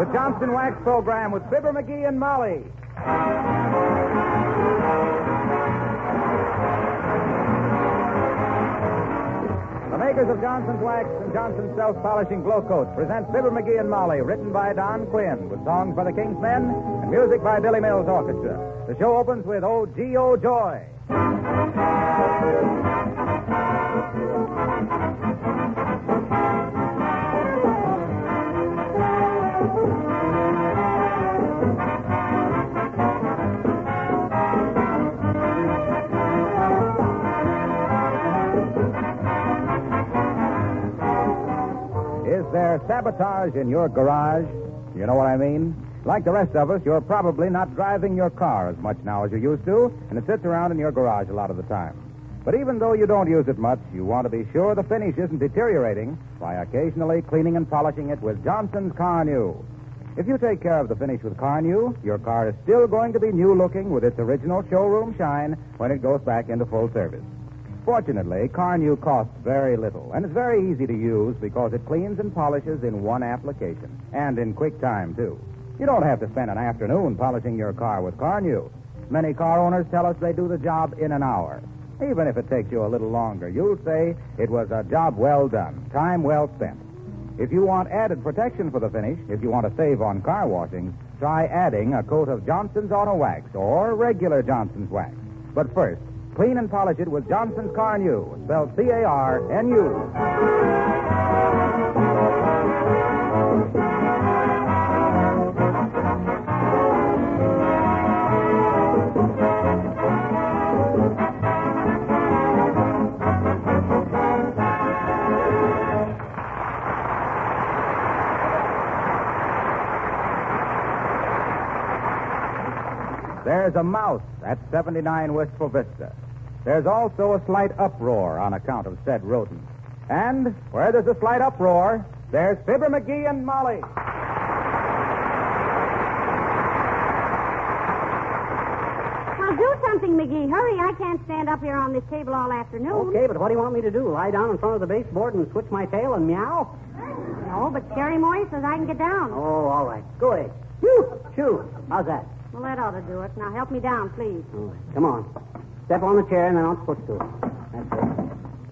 the Johnson Wax Program with Fibber McGee and Molly. The makers of Johnson's Wax and Johnson's Self-Polishing Glow Coats present Fibber McGee and Molly, written by Don Quinn, with songs by the King's Men and music by Billy Mills Orchestra. The show opens with O G.O. Joy. Is there sabotage in your garage? You know what I mean? Like the rest of us, you're probably not driving your car as much now as you used to, and it sits around in your garage a lot of the time. But even though you don't use it much, you want to be sure the finish isn't deteriorating by occasionally cleaning and polishing it with Johnson's Car New. If you take care of the finish with Car New, your car is still going to be new-looking with its original showroom shine when it goes back into full service. Fortunately, Car New costs very little, and it's very easy to use because it cleans and polishes in one application, and in quick time, too. You don't have to spend an afternoon polishing your car with Car New. Many car owners tell us they do the job in an hour. Even if it takes you a little longer, you'll say it was a job well done, time well spent. If you want added protection for the finish, if you want to save on car washing, try adding a coat of Johnson's Auto Wax or regular Johnson's Wax. But first, clean and polish it with Johnson's Car New, spelled C-A-R-N-U. There's a mouse at 79 Wistful Vista. There's also a slight uproar on account of said rodent. And where there's a slight uproar, there's Fibber McGee and Molly. Now do something, McGee. Hurry, I can't stand up here on this table all afternoon. Okay, but what do you want me to do? Lie down in front of the baseboard and switch my tail and meow? No, but Sherry Moy says I can get down. Oh, all right. Go ahead. Shoo. How's that? Well, that ought to do it. Now help me down, please. All right. Come on. Step on the chair and then on footstool.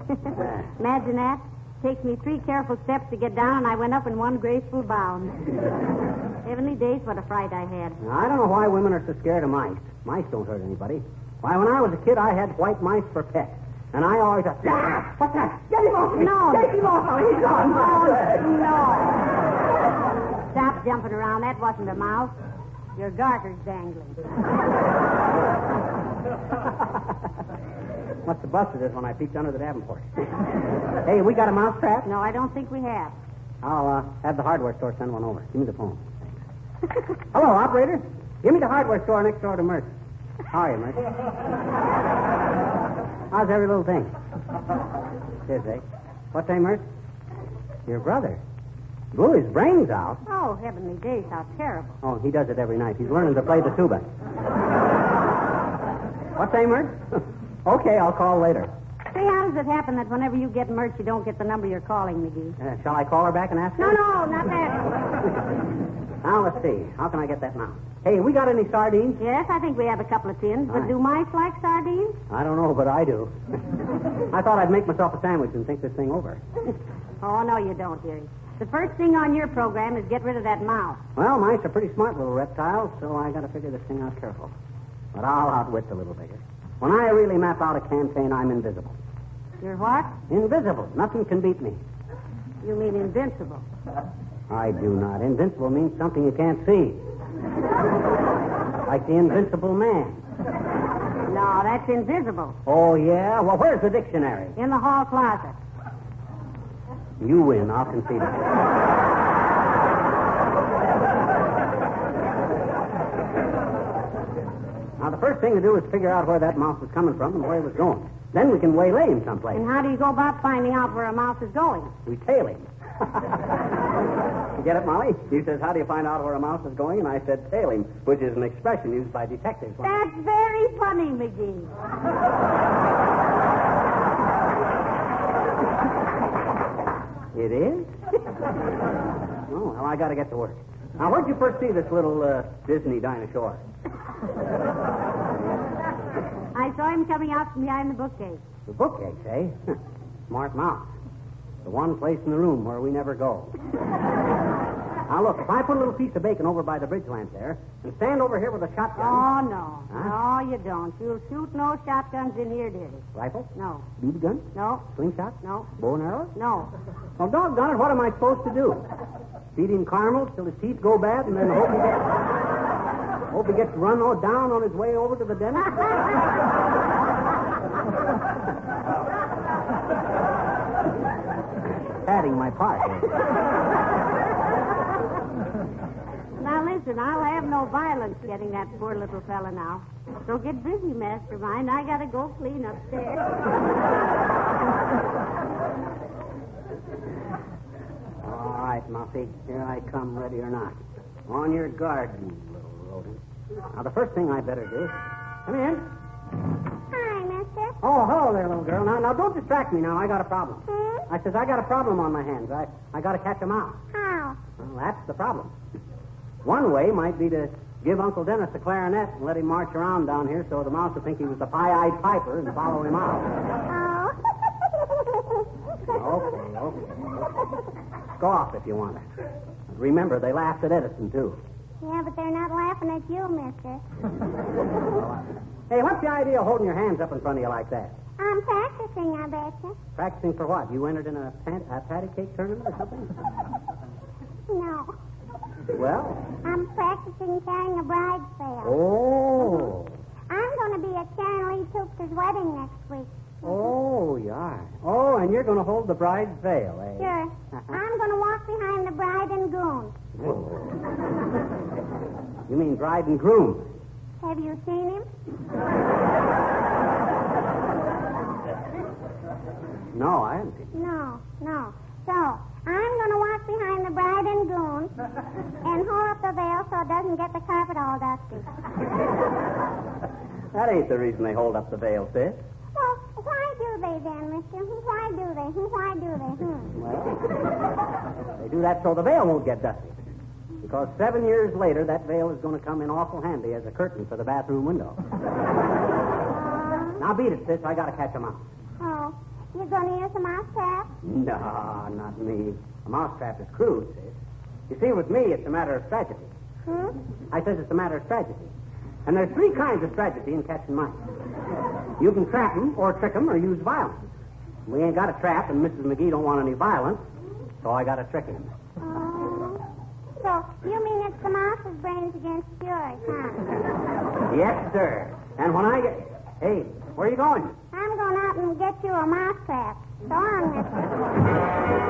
That's it. Imagine that. Takes me 3 careful steps to get down, and I went up in one graceful bound. Heavenly days, what a fright I had. Now, I don't know why women are so scared of mice. Mice don't hurt anybody. Why, when I was a kid, I had white mice for pets. And I always thought, what's that? Get him off me. No. Take him off me. He's gone. No. Stop jumping around. That wasn't a mouse. Your garter's dangling. Must have busted it when I peeked under the Davenport. Hey, we got a mouse trap? No, I don't think we have. I'll have the hardware store send one over. Give me the phone. Hello, operator. Give me the hardware store next door to Mert. How are you, Mert? How's every little thing? Is, eh? What's name, Mert? Your brother. Blew his brains out. Oh, heavenly days, how terrible. Oh, he does it every night. He's learning to play the tuba. What's name, Mert? Okay, I'll call later. Say, how does it happen that whenever you get Mert, you don't get the number you're calling, McGee? Shall I call her back and ask her? No, not that. Now, let's see. How can I get that now? Hey, we got any sardines? Yes, I think we have a couple of tins. But Right. do mice like sardines? I don't know, but I do. I thought I'd make myself a sandwich and think this thing over. Oh, no, you don't, dearie. The first thing on your program is get rid of that mouse. Well, mice are pretty smart little reptiles, so I got to figure this thing out careful. But I'll outwit the little beggar. When I really map out a campaign, I'm invisible. You're what? Invisible. Nothing can beat me. You mean invincible. I do not. Invincible means something you can't see. Like the Invincible Man. No, that's invisible. Oh, yeah? Well, where's the dictionary? In the hall closet. You win. I'll concede it. Now, the first thing to do is figure out where that mouse was coming from and where he was going. Then we can waylay him someplace. And how do you go about finding out where a mouse is going? We tail him. You get it, Molly? He says, how do you find out where a mouse is going? And I said, tail him, which is an expression used by detectives. That's very funny, McGee. It is? Oh, well, I got to get to work. Now, where'd you first see this little Disney dinosaur? I saw him coming out from behind the bookcase. The bookcase, eh? Smart mouse. The one place in the room where we never go. Now, look, if I put a little piece of bacon over by the bridge lamp there and stand over here with a shotgun... Oh, no. Huh? No, you don't. You'll shoot no shotguns in here, dearie. Rifle? No. BB gun? No. Slingshot? No. Bow and arrow? No. Well, doggone it, what am I supposed to do? Feed him caramels till his teeth go bad and then hope he gets run down on his way over to the dentist? Padding my part. Now, listen, I'll have no violence getting that poor little fella now. So get busy, mastermind. I gotta go clean upstairs. All right, Muffy. Here I come, ready or not. On your guard, you little rodent. Now, the first thing I better do... Come in. Hi, mister. Oh, hello there, little girl. Now, don't distract me now. I got a problem. Hmm? I says I got a problem on my hands. I got to catch a mouse. How? Well, that's the problem. One way might be to give Uncle Dennis a clarinet and let him march around down here so the mouse would think he was the pie-eyed piper and follow him out. Oh. Okay. Scoff if you want to. Remember, they laughed at Edison, too. Yeah, but they're not laughing at you, mister. Hey, what's the idea of holding your hands up in front of you like that? I'm practicing, I betcha. Practicing for what? You entered in a patty cake tournament or something? No. Well? I'm practicing carrying a bride's veil. Oh. I'm going to be at Karen Lee Toopster's wedding next week. Oh, you are. Oh, and you're going to hold the bride's veil, eh? Sure. I'm going to walk behind the bride and groom. You mean bride and groom? Have you seen him? No, I haven't seen him. No. So, I'm going to walk behind the bride and groom and hold up the veil so it doesn't get the carpet all dusty. That ain't the reason they hold up the veil, sis. Well, why do they then, mister? Why do they? Well, they do that so the veil won't get dusty. Because 7 years later, that veil is going to come in awful handy as a curtain for the bathroom window. Now beat it, sis. I got to catch a mouse. Oh, you going to use a mouse trap? No, not me. A mouse trap is crude, sis. You see, with me, it's a matter of strategy. I says it's a matter of strategy. And there's 3 kinds of strategy in catching mice. You can trap them, or trick them, or use violence. We ain't got a trap, and Mrs. McGee don't want any violence, so I got to trick him. So, you mean it's the mouse's brains against yours, huh? Yes, sir. And when I get... Hey, where are you going? I'm going out and get you a mouse trap. So long, mister.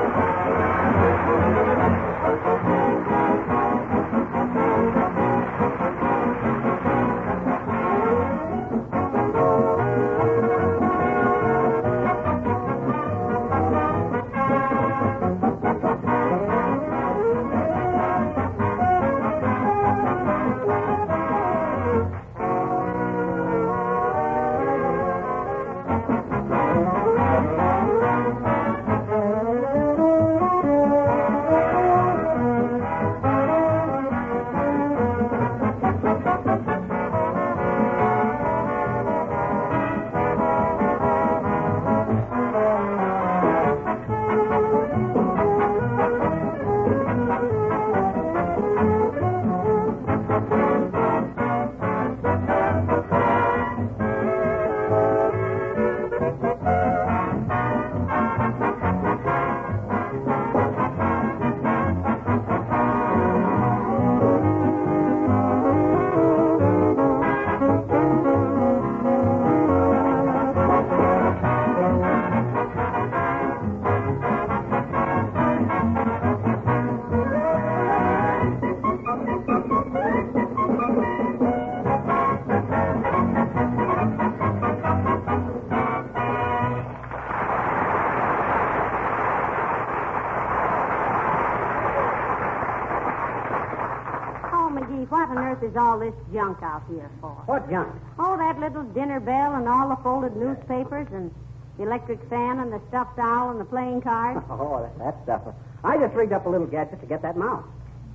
What on earth is all this junk out here for? What junk? Oh, that little dinner bell and all the folded newspapers and the electric fan and the stuffed owl and the playing cards. Oh, that stuff. I just rigged up a little gadget to get that mouse.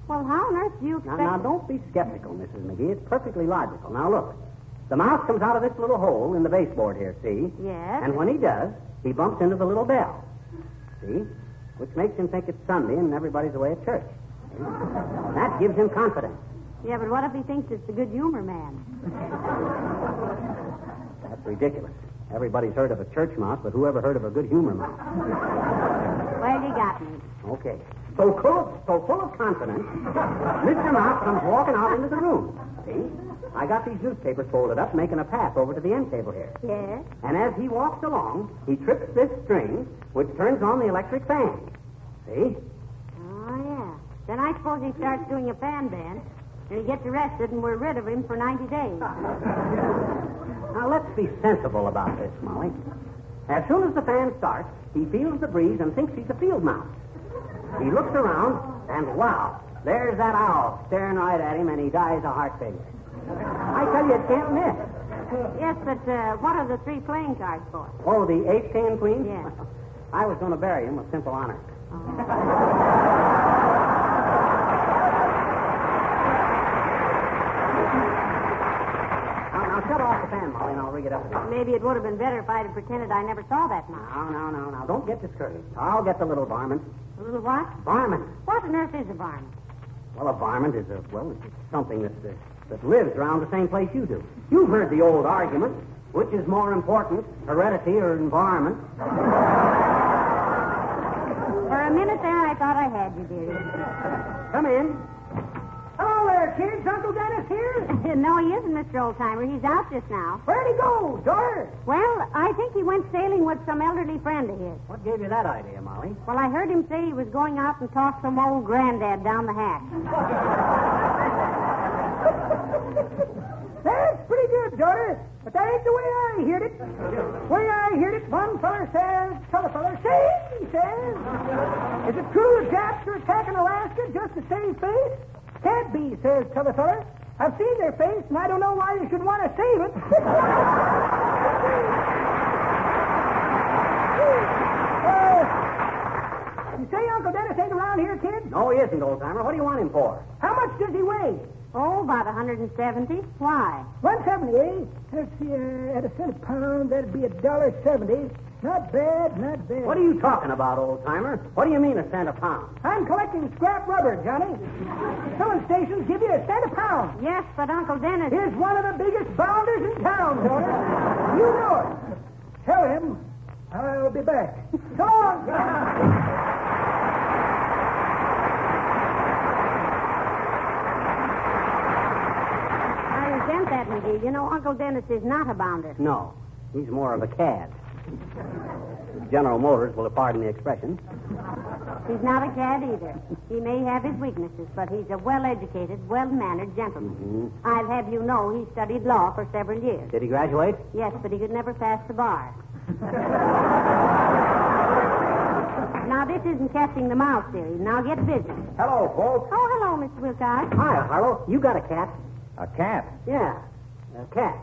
Well, how on earth do you expect... Now, don't be skeptical, Mrs. McGee. It's perfectly logical. Now, look. The mouse comes out of this little hole in the baseboard here, see? Yes. And when he does, he bumps into the little bell. See? Which makes him think it's Sunday and everybody's away at church. See? That gives him confidence. Yeah, but what if he thinks it's the good humor man? That's ridiculous. Everybody's heard of a church mouse, but who ever heard of a good humor mouse? Well, you got me. Okay. So full of confidence, Mr. Mouse comes walking out into the room. See? I got these newspapers folded up, making a path over to the end table here. Yes? And as he walks along, he trips this string, which turns on the electric fan. See? Oh, yeah. Then I suppose he starts doing a fan dance, and he gets arrested, and we're rid of him for 90 days. Now, let's be sensible about this, Molly. As soon as the fan starts, he feels the breeze and thinks he's a field mouse. He looks around, and wow, there's that owl staring right at him, and he dies a heart failure. I tell you, it can't miss. Yes, but what are the 3 playing cards for? Oh, the ace, king, and queen? Yes. I was going to bury him with simple honor. Now, shut off the fan, Molly, and I'll rig it up again. Maybe it would have been better if I'd have pretended I never saw that mouse. No. Don't get discouraged. I'll get the little varmint. A little what? Varmint. What on earth is a varmint? Well, a varmint is it's something that lives around the same place you do. You've heard the old argument, which is more important, heredity or environment? For a minute there, I thought I had you, dearie. Come in. Hello there, kids. Uncle Dennis here? No, he isn't, Mr. Oldtimer. He's out just now. Where'd he go, daughter? Well, I think he went sailing with some elderly friend of his. What gave you that idea, Molly? Well, I heard him say he was going out and talk some old granddad down the hatch. That's pretty good, daughter. But that ain't the way I heard it. The way I heard it, one feller says, t'other feller, say, he says, is it true the Japs are attacking Alaska just to save face? Can't be, says t'other feller. I've seen their face, and I don't know why they should want to save it. You say Uncle Dennis ain't around here, kid? No, he isn't, old-timer. What do you want him for? How much does he weigh? Oh, about 170. Why? 170, eh? Let's see, at a cent a pound, that'd be $1.70. Not bad, not bad. What are you talking about, old-timer? What do you mean a cent a pound? I'm collecting scrap rubber, Johnny. Filling stations give you a cent a pound. Yes, but Uncle Dennis... He's one of the biggest bounders in town, daughter. You know it. Tell him I'll be back. So long. That, McGee. You know, Uncle Dennis is not a bounder. No, he's more of a cad. General Motors will pardon the expression. He's not a cad either. He may have his weaknesses, but he's a well-educated, well-mannered gentleman. Mm-hmm. I'll have you know he studied law for several years. Did he graduate? Yes, but he could never pass the bar. Now, this isn't catching the mouse, dearie. Now, get busy. Hello, folks. Oh, hello, Mr. Wilcox. Hi, Harlow. You got a cat? A cat. Yeah, a cat.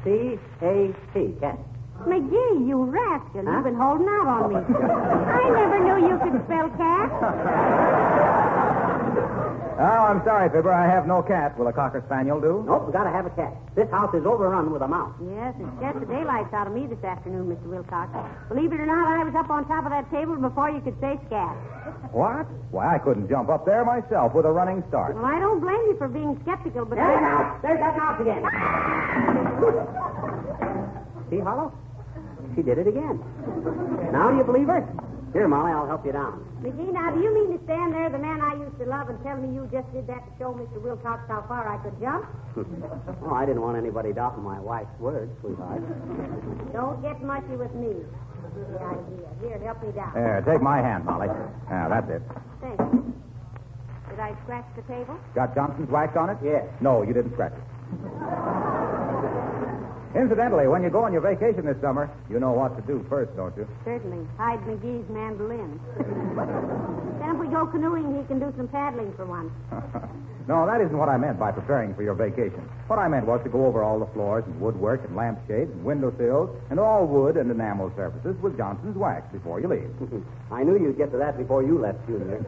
C-A-T, cat. McGee, you rascal. Huh? You've been holding out on me. I never knew you could spell cat. Oh, I'm sorry, Fibber. I have no cat. Will a Cocker Spaniel do? Nope, we got to have a cat. This house is overrun with a mouse. Yes, it scared the daylights out of me this afternoon, Mr. Wilcox. Believe it or not, I was up on top of that table before you could say scat. What? Why, I couldn't jump up there myself with a running start. Well, I don't blame you for being skeptical, but... There's that mouse again. See, Harlow? She did it again. Now do you believe her? Here, Molly, I'll help you down. McGee, now, do you mean to stand there, the man I used to love, and tell me you just did that to show Mr. Wilcox how far I could jump? Oh, I didn't want anybody doubting my wife's word, sweetheart. Don't get mushy with me. The idea. Here, help me down. There, take my hand, Molly. Now, that's it. Thank you. Did I scratch the table? Got Johnson's wax on it? Yes. No, you didn't scratch it. Incidentally, when you go on your vacation this summer, you know what to do first, don't you? Certainly. Hide McGee's mandolin. Then if we go canoeing, he can do some paddling for once. No, that isn't what I meant by preparing for your vacation. What I meant was to go over all the floors and woodwork and lampshades and windowsills and all wood and enamel surfaces with Johnson's wax before you leave. I knew you'd get to that before you left, Junior.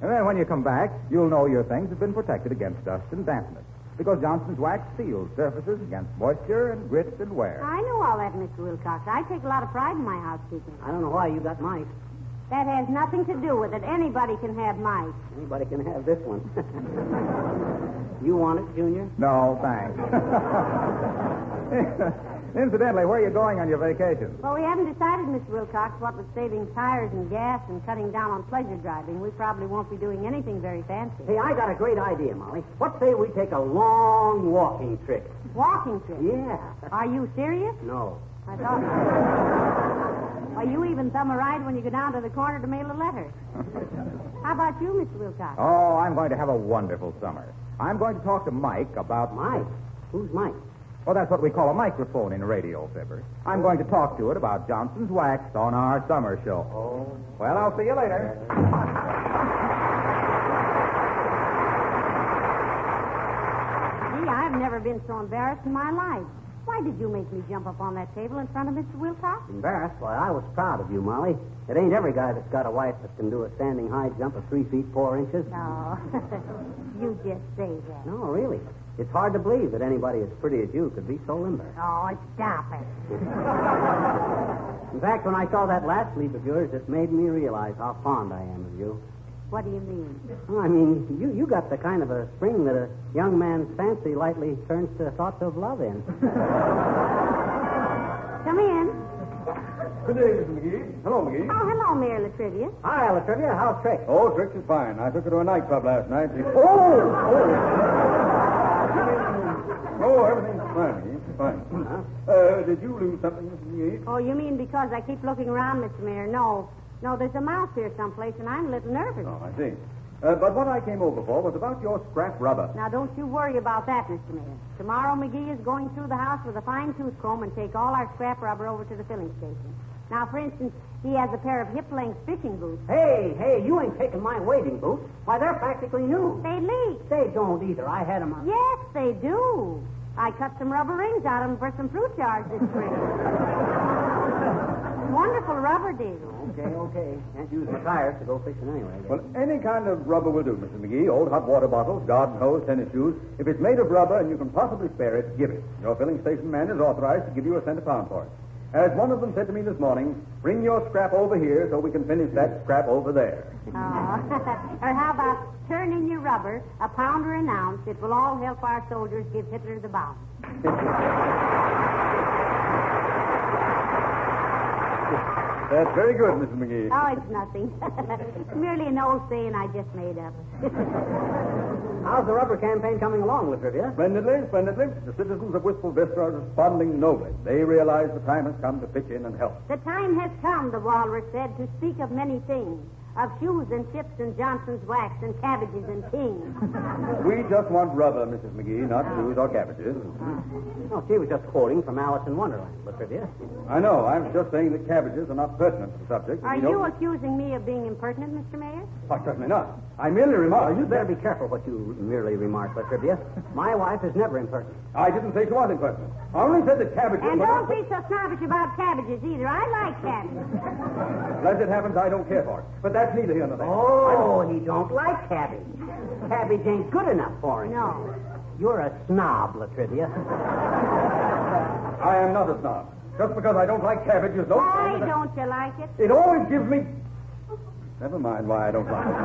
And then when you come back, you'll know your things have been protected against dust and dampness. Because Johnson's wax seals surfaces against moisture and grit and wear. I know all that, Mr. Wilcox. I take a lot of pride in my housekeeping. I don't know why you got mice. That has nothing to do with it. Anybody can have mice. Anybody can have this one. You want it, Junior? No, thanks. Incidentally, where are you going on your vacation? Well, we haven't decided, Mr. Wilcox, what with saving tires and gas and cutting down on pleasure driving. We probably won't be doing anything very fancy. Hey, I got a great idea, Molly. What say we take a long walking trip? Walking trip? Yeah. Are you serious? No. I thought so. Well, you even thumb a ride when you go down to the corner to mail a letter. How about you, Mr. Wilcox? Oh, I'm going to have a wonderful summer. I'm going to talk to Mike about... Mike? Who's Mike? Well, that's what we call a microphone in radio, Fibber. I'm going to talk to it about Johnson's Wax on our summer show. Oh. Well, I'll see you later. Gee, I've never been so embarrassed in my life. Why did you make me jump up on that table in front of Mr. Wilcox? Embarrassed? Why, I was proud of you, Molly. It ain't every guy that's got a wife that can do a standing high jump of 3 feet 4 inches. No. You just say that. No, really. It's hard to believe that anybody as pretty as you could be so limber. Oh, stop it. In fact, when I saw that last leap of yours, it made me realize how fond I am of you. What do you mean? Oh, I mean, you got the kind of a spring that a young man's fancy lightly turns to thoughts of love in. Come in. Good day, Mr. McGee. Hello, McGee. Oh, hello, Mayor LaTrivia. Hi, LaTrivia. How's Trix? Oh, Trix is fine. I took her to a nightclub last night. Oh, everything's fine, McGee. Fine. Did you lose something, Mr. McGee? Oh, you mean because I keep looking around, Mr. Mayor? No, there's a mouse here someplace, and I'm a little nervous. Oh, I see. But what I came over for was about your scrap rubber. Now, don't you worry about that, Mr. Mayor. Tomorrow, McGee is going through the house with a fine tooth comb and take all our scrap rubber over to the filling station. Now, for instance, he has a pair of hip-length fishing boots. Hey, you ain't taking my wading boots. Why, they're practically new. They leak. They don't either. I had them on. Yes, they do. I cut some rubber rings out of them for some fruit jars this spring. Wonderful rubber, dear. Okay. Can't use my tires to go fishing anyway. Well, any kind of rubber will do, Mr. McGee. Old hot water bottles, garden hose, tennis shoes. If it's made of rubber and you can possibly spare it, give it. Your filling station man is authorized to give you a cent a pound for it. As one of them said to me this morning, bring your scrap over here so we can finish that scrap over there. Oh. Or how about turn in your rubber, a pound or an ounce. It will all help our soldiers give Hitler the bounce. That's very good, Mrs. McGee. Oh, it's nothing. It's merely an old saying I just made up. How's the rubber campaign coming along, LaTrivia? Splendidly. The citizens of Wistful Vista are responding nobly. They realize the time has come to pitch in and help. The time has come, the walrus said, to speak of many things. Of shoes and chips and Johnson's wax and cabbages and kings. We just want rubber, Mrs. McGee, not shoes or cabbages. No, she was just quoting from Alice in Wonderland, LaTrivia. I know. I'm just saying that cabbages are not pertinent to the subject. Are you accusing me of being impertinent, Mr. Mayor? Why, certainly not. I merely remarked. You better be careful what you merely remark, LaTrivia. My wife is never impertinent. I didn't say she was impertinent. I only said that cabbages And were don't not... be so snobbish about cabbages either. I like cabbages. As it happens, I don't care for it. But that's neither here nor there. Oh, he don't like cabbage. Cabbage ain't good enough for him. No. You're a snob, LaTrivia. I am not a snob. Just because I don't like cabbages, don't... Why don't you like it? It always gives me... Never mind why I don't like it.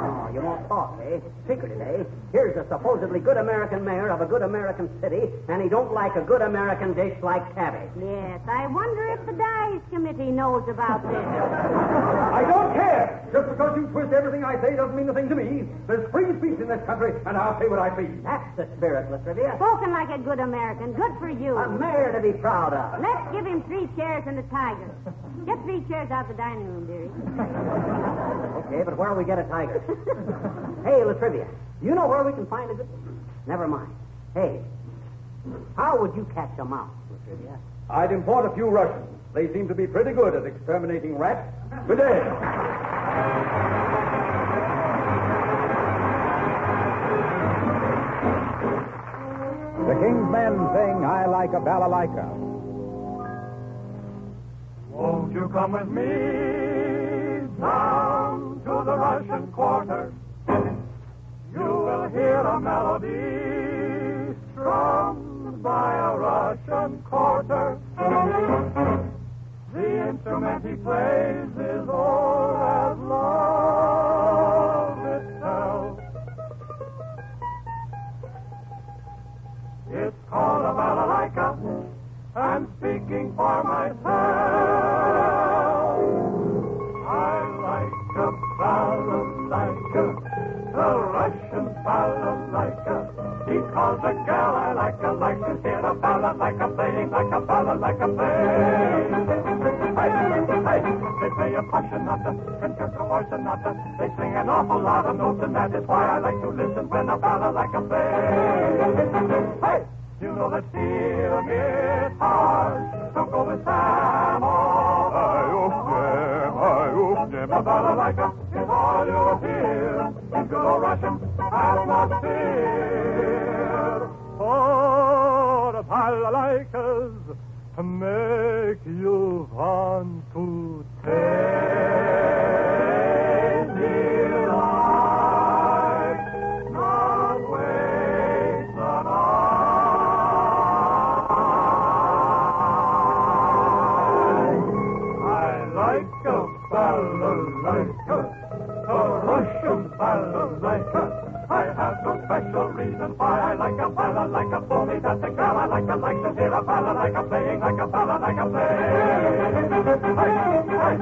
Oh, you won't talk, eh? Secretive, eh? Here's a supposedly good American mayor of a good American city, and he don't like a good American dish like cabbage. Yes, I wonder if the Dice Committee knows about this. I don't care. Just because you twist everything I say doesn't mean a thing to me. There's free speech in this country, and I'll say what I please. That's the spirit, LaTrivia. Spoken like a good American. Good for you. A mayor to be proud of. Let's give him 3 chairs and a tiger. Get 3 chairs out the dining room, dearie. Okay, but where'll we get a tiger? Hey, LaTrivia, you know where we can find a good... Never mind. Hey, how would you catch a mouse, LaTrivia? I'd import a few Russians. They seem to be pretty good at exterminating rats. Good day. The King's Men sing, I Like a Balalaika. Won't you come with me down to the Russian quarter? melody strummed by a Russian quarter. The instrument he plays is old as love itself. It's called a balalaika, I'm speaking for myself. I like a balalaika, the Russian balalaika, because a gal I like to hear a balalaika playing like a balalaika play. Hey, hey, they play a passionata, concerto or sonata. They sing an awful lot of notes, and that is why I like to listen when a balalaika plays. Hey, you know that steel guitars don't go with Sam or a balalaika is all you'll hear in good old Russian atmosphere. Oh, the balalaikas make you want to take me life, not waste the night. I like a balalaika, a Russian balalaika. I have no special reason why I like a balalaika, only that the girl I like to hear a balalaika playing like a balalaika play. Hey, hey,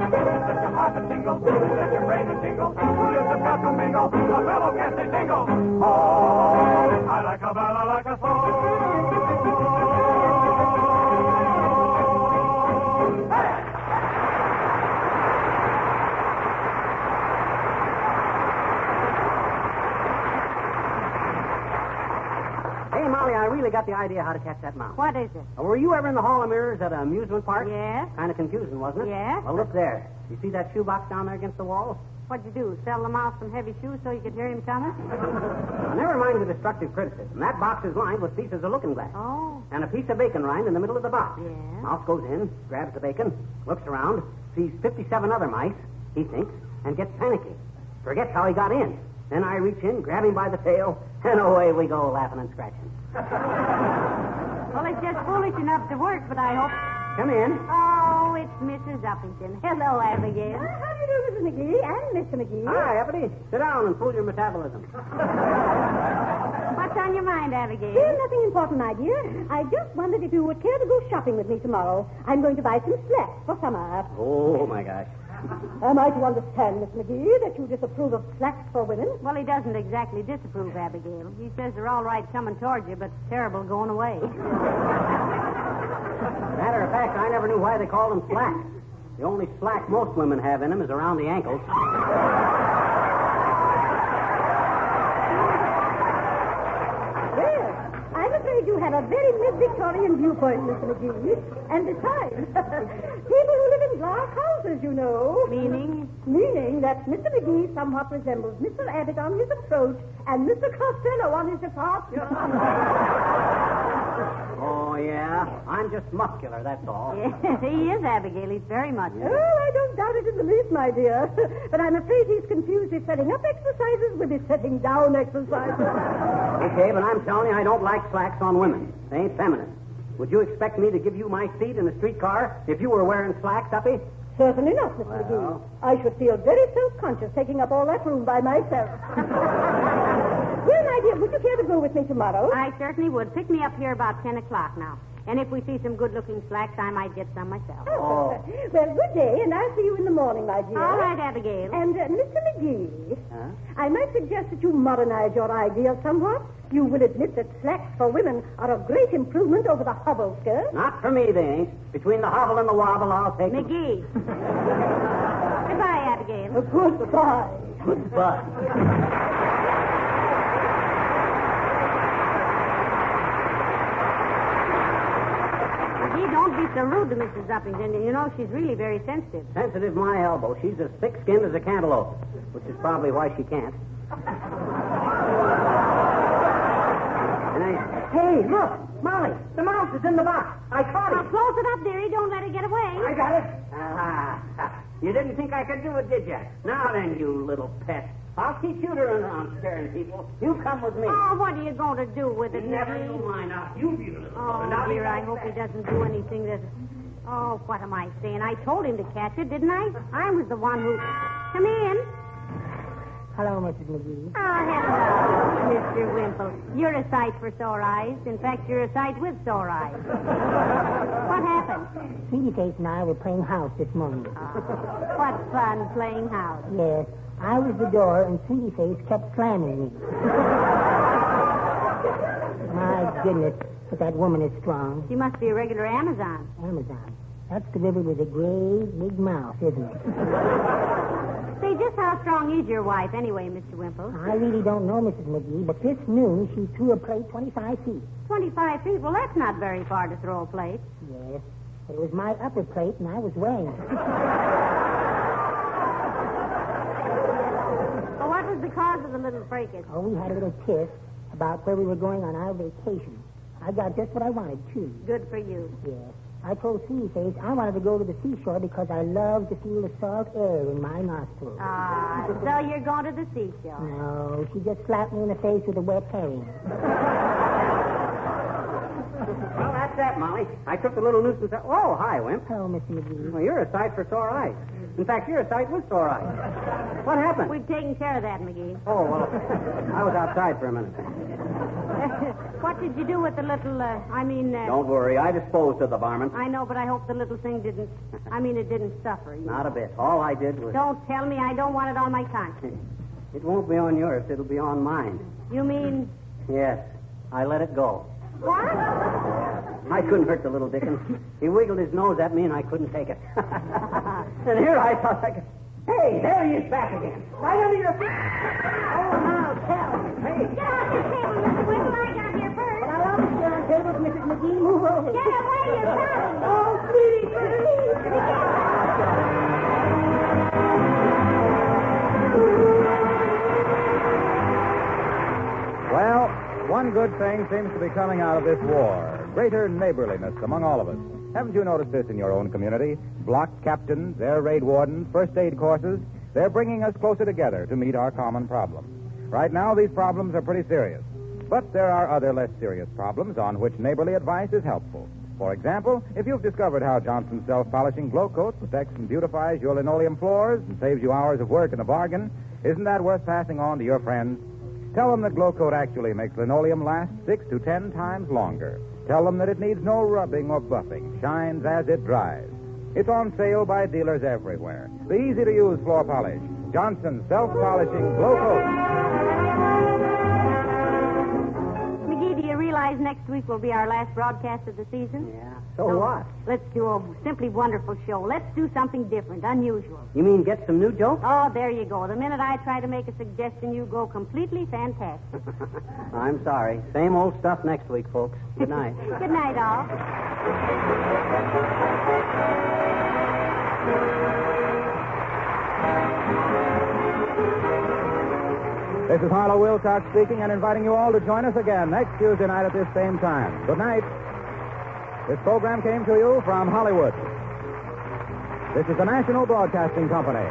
let your heart tingle, let your brain tingle, who lives in got to mingle, a fellow can't say tingle. Oh, I like a balalaika song. Hey, Molly, I really got the idea how to catch that mouse. What is it? Were you ever in the Hall of Mirrors at an amusement park? Yes. Kind of confusing, wasn't it? Yes. Well, look there. You see that shoebox down there against the wall? What'd you do? Sell the mouse some heavy shoes so you could hear him coming? Never mind the destructive criticism. That box is lined with pieces of looking glass. Oh. And a piece of bacon rind in the middle of the box. Yeah. Mouse goes in, grabs the bacon, looks around, sees 57 other mice, he thinks, and gets panicky. Forgets how he got in. Then I reach in, grab him by the tail, and away we go, laughing and scratching. Well, it's just foolish enough to work, but I hope... Come in. Oh, it's Mrs. Uppington. Hello, Abigail. How do you do, Mrs. McGee and Mr. McGee? Hi, Uppity. Sit down and fool your metabolism. What's on your mind, Abigail? Well, nothing important, my dear. I just wondered if you would care to go shopping with me tomorrow. I'm going to buy some slacks for summer. Oh, my gosh. Am I to understand, Miss McGee, that you disapprove of slacks for women? Well, he doesn't exactly disapprove, Abigail. He says they're all right coming towards you, but terrible going away. Matter of fact, I never knew why they called them slacks. The only slack most women have in them is around the ankles. Well, I'm afraid you have a very mid-Victorian viewpoint, Mr. McGee. And besides, people who live in glass houses, you know. Meaning? Meaning that Mr. McGee somewhat resembles Mr. Abbott on his approach and Mr. Costello on his departure. Oh, yeah? I'm just muscular, that's all. Yes, he is, Abigail. He's very much. Oh, I don't doubt it in the least, my dear. But I'm afraid he's confused his setting up exercises with his setting down exercises. Okay, but I'm telling you, I don't like slacks on women. They ain't feminine. Would you expect me to give you my seat in a streetcar if you were wearing slacks, Uppy? Certainly not, Mr. McGee. I should feel very self-conscious taking up all that room by myself. Well, my dear, would you care to go with me tomorrow? I certainly would. Pick me up here about 10 o'clock now. And if we see some good-looking slacks, I might get some myself. Oh. Well, good day, and I'll see you in the morning, my dear. All right, Abigail. And, Mr. McGee, Huh? I might suggest that you modernize your ideas somewhat. You will admit that slacks for women are a great improvement over the hobble skirt. Not for me, they ain't. Between the hobble and the wobble, I'll take them. McGee. Goodbye, Abigail. Goodbye. Goodbye. McGee, don't be so rude to Mrs. Uppington. You know, she's really very sensitive. Sensitive my elbow. She's as thick-skinned as a cantaloupe, which is probably why she can't. Hey, look, Molly, the mouse is in the box. I caught Now, it. close it up, dearie. Don't let it get away. I got it. You didn't think I could do it, did you? Now then, you little pest. I'll teach you to run around scaring people. You come with me. Oh, what are you going to do with it, Never McGee? do mine out. You be the little Oh, Now, dear, I hope he doesn't do anything that... Oh, what am I saying? I told him to catch it, didn't I? I was the one who... Come in. Hello, Mrs. McGee. Oh, hello, Mr. Wimple. You're a sight for sore eyes. In fact, you're a sight with sore eyes. What happened? Sweetie Face and I were playing house this morning. What fun playing house. Yes, I was the door, and Sweetie Face kept slamming me. My goodness, but that woman is strong. She must be a regular Amazon. Amazon. That's the river with a great big mouth, isn't it? Say, just how strong is your wife anyway, Mr. Wimple? I really don't know, Mrs. McGee, but this noon she threw a plate 25 feet. 25 feet? Well, that's not very far to throw a plate. Yes, but it was my upper plate, and I was weighing it. Well, what was the cause of the little fracas? Oh, we had a little tiff about where we were going on our vacation. I got just what I wanted, too. Good for you. Yes. I told Sweetie Face I wanted to go to the seashore because I love to feel the salt air in my nostrils. Ah, so you're going to the seashore. No, she just slapped me in the face with a wet herring. Well, that's that, Molly. I took the little nuisance out. Oh, hi, Wimp. Hello, Mr. McGee. Well, you're a sight for sore eyes. In fact, you're a sight with sore eyes. What happened? We've taken care of that, McGee. Oh, well, I was outside for a minute. What did you do with the little, Don't worry. I disposed of the varmint. I know, but I hope the little thing didn't, it didn't suffer. Not a bit. All I did was... Don't tell me. I don't want it on my conscience. It won't be on yours. It'll be on mine. You mean... Yes. I let it go. What? I couldn't hurt the little dickens. He wiggled his nose at me, and I couldn't take it. And here I thought I could... Hey, there he is back again. Right under your feet. Oh, now, tell him. Hey. Get off your table, Mr. Wimple. I got here first. But I always sit on tables, Mrs. McGee. Move over. Get away, you son. Oh, sweetie, please. Well, one good thing seems to be coming out of this war. Greater neighborliness among all of us. Haven't you noticed this in your own community? Block captains, air raid wardens, first aid courses, they're bringing us closer together to meet our common problems. Right now, these problems are pretty serious. But there are other less serious problems on which neighborly advice is helpful. For example, if you've discovered how Johnson's self-polishing glow coat protects and beautifies your linoleum floors and saves you hours of work in a bargain, isn't that worth passing on to your friends? Tell them that glow coat actually makes linoleum last 6 to 10 times longer. Tell them that it needs no rubbing or buffing, shines as it dries. It's on sale by dealers everywhere. The easy-to-use floor polish, Johnson's self-polishing glow coat. McGee, do you realize next week will be our last broadcast of the season? Yeah. So what? Let's do a simply wonderful show. Let's do something different, unusual. You mean get some new jokes? Oh, there you go. The minute I try to make a suggestion, you go completely fantastic. I'm sorry. Same old stuff next week, folks. Good night. Good night, all. This is Harlow Wilcox speaking and inviting you all to join us again next Tuesday night at this same time. Good night. This program came to you from Hollywood. This is the National Broadcasting Company.